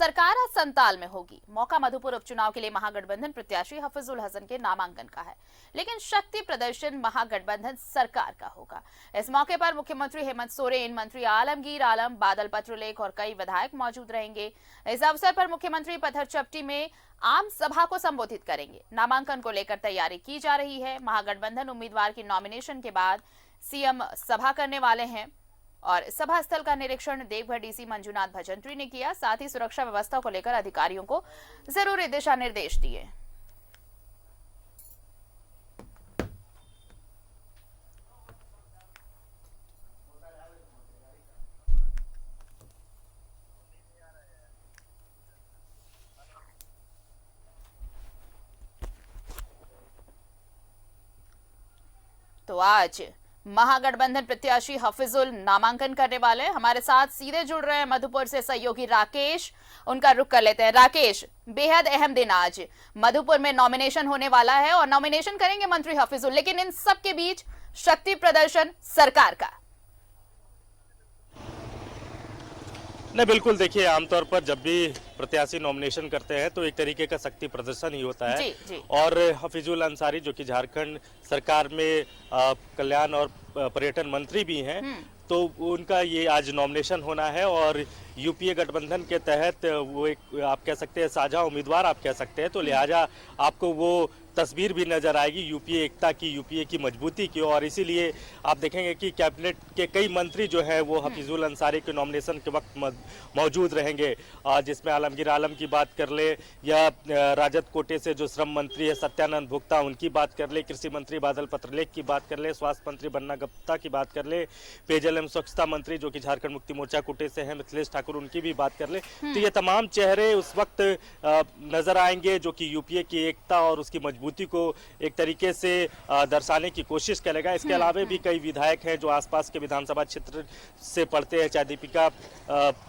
सरकार आज संताल में होगी। मौका मधुपुर उपचुनाव के लिए महागठबंधन प्रत्याशी हफीजुल हसन के नामांकन का है, लेकिन शक्ति प्रदर्शन महागठबंधन सरकार का होगा। इस मौके पर मुख्यमंत्री हेमंत सोरेन, मंत्री आलमगीर आलम, बादल पत्रलेख और कई विधायक मौजूद रहेंगे। इस अवसर पर मुख्यमंत्री पत्थरचट्टी में आम सभा को संबोधित करेंगे। नामांकन को लेकर तैयारी की जा रही है। महागठबंधन उम्मीदवार की नॉमिनेशन के बाद सीएम सभा करने वाले हैं और सभा स्थल का निरीक्षण देवघर डीसी मंजुनाथ भजंत्री ने किया। साथ ही सुरक्षा व्यवस्था को लेकर अधिकारियों को जरूरी दिशा निर्देश दिए। तो आज महागठबंधन प्रत्याशी हफीजुल नामांकन करने वाले हैं। हमारे साथ सीधे जुड़ रहे हैं मधुपुर से सहयोगी राकेश, उनका रुख कर लेते हैं। राकेश, बेहद अहम दिन आज मधुपुर में नॉमिनेशन होने वाला है और नॉमिनेशन करेंगे मंत्री हफीजुल, लेकिन इन सब के बीच शक्ति प्रदर्शन सरकार का। नहीं, बिल्कुल। देखिए, आमतौर पर जब भी प्रत्याशी नॉमिनेशन करते हैं तो एक तरीके का शक्ति प्रदर्शन ही होता है। जी। और हफीजुल अंसारी जो कि झारखंड सरकार में कल्याण और पर्यटन मंत्री भी हैं, तो उनका ये आज नॉमिनेशन होना है और यूपीए गठबंधन के तहत वो एक आप कह सकते हैं साझा उम्मीदवार आप कह सकते हैं, तो लिहाजा आपको वो तस्वीर भी नजर आएगी यूपीए एकता की, यूपीए की मजबूती की। और इसीलिए आप देखेंगे कि कैबिनेट के कई मंत्री जो है वो हफीजुल अंसारी के नॉमिनेशन के वक्त मौजूद रहेंगे, जिसमें आलमगीर आलम की बात कर ले या राजद कोटे से जो श्रम मंत्री है सत्यानंद भोक्ता उनकी बात कर ले, कृषि मंत्री बादल पत्रलेख की बात कर ले, स्वास्थ्य मंत्री बन्ना गुप्ता की बात कर ले, पेयजल एवं स्वच्छता मंत्री जो कि झारखंड मुक्ति मोर्चा कोटे से हैं मिथिलेश ठाकुर उनकी भी बात कर ले। तो ये तमाम चेहरे उस वक्त नजर आएंगे जो कि यूपीए की एकता और उसकी मजबूती को एक तरीके से दर्शाने की कोशिश करेगा। इसके अलावा भी कई विधायक हैं जो आसपास के विधानसभा क्षेत्र से पढ़ते हैं, चाहे दीपिका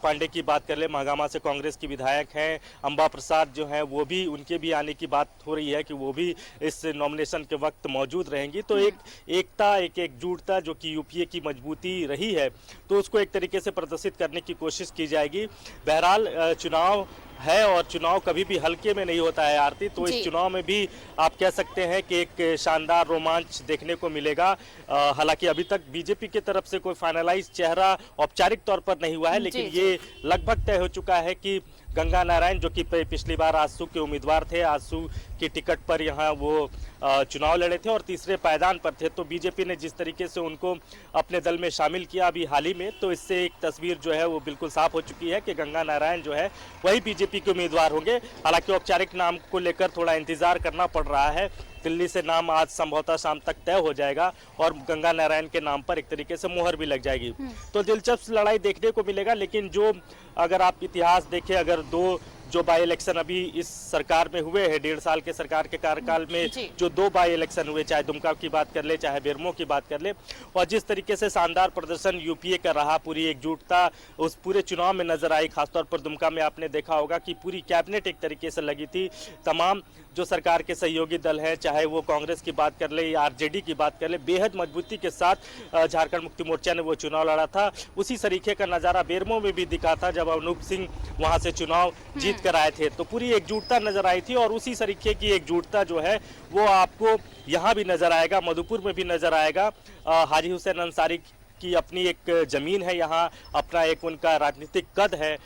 पांडे की बात कर ले, महागामा से कांग्रेस की विधायक हैं, अंबा प्रसाद जो हैं वो भी, उनके भी आने की बात हो रही है कि वो भी इस नॉमिनेशन के वक्त मौजूद रहेंगी। तो एक एकता, एक एकजुटता जो कि यूपीए की मजबूती रही है, तो उसको एक तरीके से प्रदर्शित करने की कोशिश की जाएगी। बहरहाल चुनाव है और चुनाव कभी भी हल्के में नहीं होता है आरती, तो इस चुनाव में भी आप कह सकते हैं कि एक शानदार रोमांच देखने को मिलेगा। हालांकि अभी तक बीजेपी की तरफ से कोई फाइनलाइज चेहरा औपचारिक तौर पर नहीं हुआ है, लेकिन ये लगभग तय हो चुका है कि गंगा नारायण जो कि पिछली बार आजसू के उम्मीदवार थे, आजसू की टिकट पर यहाँ वो चुनाव लड़े थे और तीसरे पायदान पर थे, तो बीजेपी ने जिस तरीके से उनको अपने दल में शामिल किया अभी हाल ही में, तो इससे एक तस्वीर जो है वो बिल्कुल साफ हो चुकी है कि गंगा नारायण जो है वही बीजेपी के उम्मीदवार होंगे। हालांकि औपचारिक नाम को लेकर थोड़ा इंतजार करना पड़ रहा है। दिल्ली से नाम आज संभवतः शाम तक तय हो जाएगा और गंगा नारायण के नाम पर एक तरीके से मुहर भी लग जाएगी। तो दिलचस्प लड़ाई देखने को मिलेगा। लेकिन जो अगर आप इतिहास देखें, अगर जो बाई इलेक्शन अभी इस सरकार में हुए हैं, 1.5 साल के सरकार के कार्यकाल में जो 2 बाई इलेक्शन हुए, चाहे दुमका की बात कर ले, चाहे बेरमो की बात कर ले, और जिस तरीके से शानदार प्रदर्शन यूपीए का रहा, पूरी एकजुटता उस पूरे चुनाव में नजर आई। खासतौर पर दुमका में आपने देखा होगा कि पूरी कैबिनेट एक तरीके से लगी थी। तमाम जो सरकार के सहयोगी दल हैं, चाहे वो कांग्रेस की बात कर ले या आरजेडी की बात कर ले, बेहद मजबूती के साथ झारखंड मुक्ति मोर्चा ने वो चुनाव लड़ा था। उसी तरीके का नजारा बेरमो में भी दिखा था जब अनूप सिंह वहां से चुनाव जीत कर आए थे, तो पूरी एकजुटता नजर आई थी। और उसी तरीके की एकजुटता जो है वो आपको यहाँ भी नजर आएगा, मधुपुर में भी नजर आएगा। हाजी हुसैन अंसारी की अपनी एक जमीन है यहाँ, अपना एक उनका राजनीतिक कद है,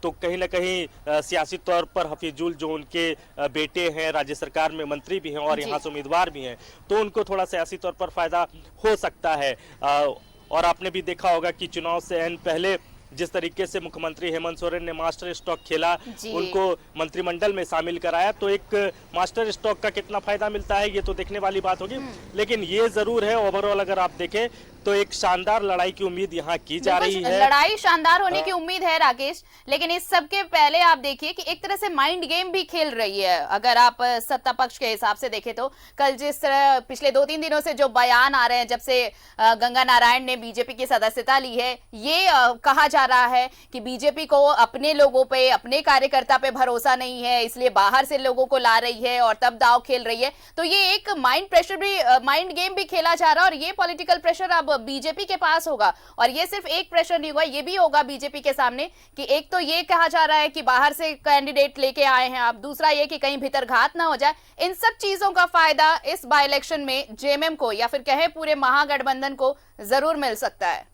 तो कहीं ना कहीं सियासी तौर पर हफीजुल जो उनके बेटे हैं, राज्य सरकार में मंत्री भी हैं और यहाँ से उम्मीदवार भी हैं, तो उनको थोड़ा सियासी तौर पर फायदा हो सकता है। और आपने भी देखा होगा कि चुनाव से पहले जिस तरीके से मुख्यमंत्री हेमंत सोरेन ने मास्टर स्ट्रोक खेला, उनको मंत्रिमंडल में शामिल कराया, तो एक मास्टर स्ट्रोक का कितना फायदा मिलता है ये तो देखने वाली बात होगी। लेकिन ये जरूर है, ओवरऑल अगर आप देखें तो एक शानदार लड़ाई की उम्मीद यहाँ की जा रही है। लड़ाई शानदार होने की उम्मीद है राकेश, लेकिन इस सब के पहले आप देखिए कि एक तरह से माइंड गेम भी खेल रही है। अगर आप सत्ता पक्ष के हिसाब से देखें तो कल जिस तरह पिछले 2-3 दिनों से जो बयान आ रहे हैं, जब से गंगा नारायण ने बीजेपी की सदस्यता ली है, ये कहा जा रहा है कि बीजेपी को अपने लोगों पे, अपने कार्यकर्ता पे भरोसा नहीं है, इसलिए बाहर से लोगों को ला रही है और तब दाव खेल रही है। तो ये एक माइंड प्रेशर भी, माइंड गेम भी खेला जा रहा है और ये पॉलिटिकल प्रेशर अब अब बीजेपी के पास होगा। और ये सिर्फ एक प्रेशर नहीं होगा, ये भी होगा बीजेपी के सामने कि एक तो ये कहा जा रहा है कि बाहर से कैंडिडेट लेके आए हैं आप, दूसरा ये कि कहीं भीतर घात ना हो जाए। इन सब चीजों का फायदा इस बाय इलेक्शन में जेएमएम को या फिर कहे पूरे महागठबंधन को जरूर मिल सकता है।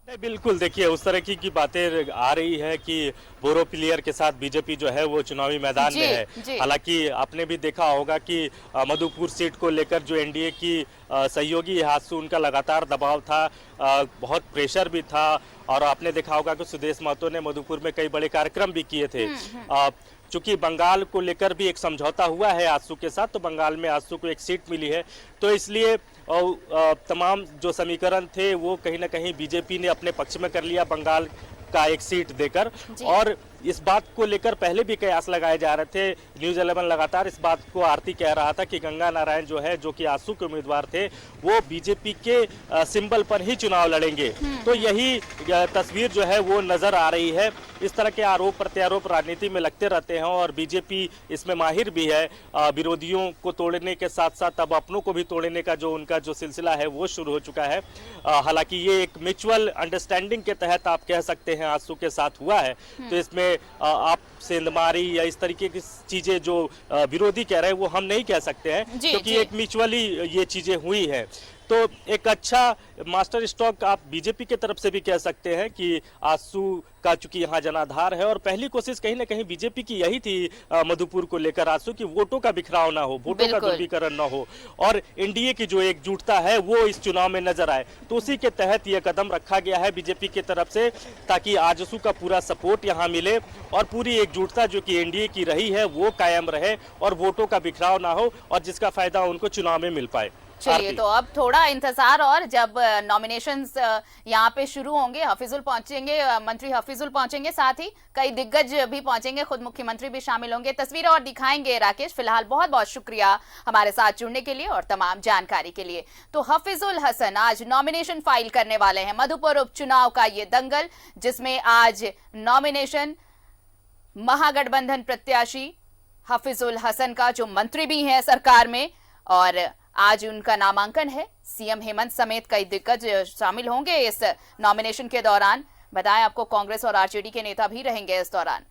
नहीं, बिल्कुल देखिए उस तरह की बातें आ रही है कि बोरो प्लेयर के साथ बीजेपी जो है वो चुनावी मैदान में है। हालांकि आपने भी देखा होगा कि मधुपुर सीट को लेकर जो एनडीए की सहयोगी हाथसू उनका लगातार दबाव था, बहुत प्रेशर भी था। और आपने देखा होगा कि सुदेश महतो ने मधुपुर में कई बड़े कार्यक्रम भी किए थे। चूंकि बंगाल को लेकर भी एक समझौता हुआ है आजसू के साथ, तो बंगाल में आजसू को एक सीट मिली है, तो इसलिए तमाम जो समीकरण थे वो कहीं ना कहीं बीजेपी ने अपने पक्ष में कर लिया बंगाल का एक सीट देकर। और इस बात को लेकर पहले भी कयास लगाए जा रहे थे। न्यूज़ 11 लगातार इस बात को आरती कह रहा था कि गंगा नारायण जो है, जो कि आजसू के उम्मीदवार थे, वो बीजेपी के सिंबल पर ही चुनाव लड़ेंगे। तो यही तस्वीर जो है वो नजर आ रही है। इस तरह के आरोप प्रत्यारोप राजनीति में लगते रहते हैं और बीजेपी इसमें माहिर भी है। विरोधियों को तोड़ने के साथ साथ अब अपनों को भी तोड़ने का जो उनका जो सिलसिला है वो शुरू हो चुका है। हालांकि ये एक म्यूचुअल अंडरस्टैंडिंग के तहत आप कह सकते हैं आजसू के साथ हुआ है। तो इसमें आप सेंधमारी या इस तरीके की चीजें जो विरोधी कह रहे हैं वो हम नहीं कह सकते हैं, क्योंकि एक म्यूचुअली ये चीजें हुई है। तो एक अच्छा मास्टर स्ट्रोक आप बीजेपी की तरफ से भी कह सकते हैं कि आजसू का चूंकि यहाँ जनाधार है और पहली कोशिश कहीं ना कहीं बीजेपी की यही थी मधुपुर को लेकर आजसू की वोटों का बिखराव ना हो, वोटों का ध्रुवीकरण ना हो और एनडीए की जो एकजुटता है वो इस चुनाव में नजर आए। तो उसी के तहत यह कदम रखा गया है बीजेपी की तरफ से, ताकि आजसू का पूरा सपोर्ट यहाँ मिले और पूरी एकजुटता जो कि एनडीए की रही है वो कायम रहे और वोटों का बिखराव ना हो और जिसका फायदा उनको चुनाव में मिल पाए। चलिए, तो अब थोड़ा इंतजार, और जब नॉमिनेशंस यहाँ पे शुरू होंगे, हफीजुल पहुंचेंगे, मंत्री हफीजुल पहुंचेंगे, साथ ही कई दिग्गज भी पहुंचेंगे, खुद मुख्यमंत्री भी शामिल होंगे, तस्वीरें और दिखाएंगे। राकेश, फिलहाल बहुत बहुत शुक्रिया हमारे साथ जुड़ने के लिए और तमाम जानकारी के लिए। तो हफीजुल हसन आज नॉमिनेशन फाइल करने वाले हैं। मधुपुर उपचुनाव का ये दंगल, जिसमें आज नॉमिनेशन महागठबंधन प्रत्याशी हफीजुल हसन का, जो मंत्री भी हैं सरकार में, और आज उनका नामांकन है। सीएम हेमंत समेत कई दिग्गज शामिल होंगे इस नॉमिनेशन के दौरान। बताएं आपको, कांग्रेस और आरजेडी के नेता भी रहेंगे इस दौरान।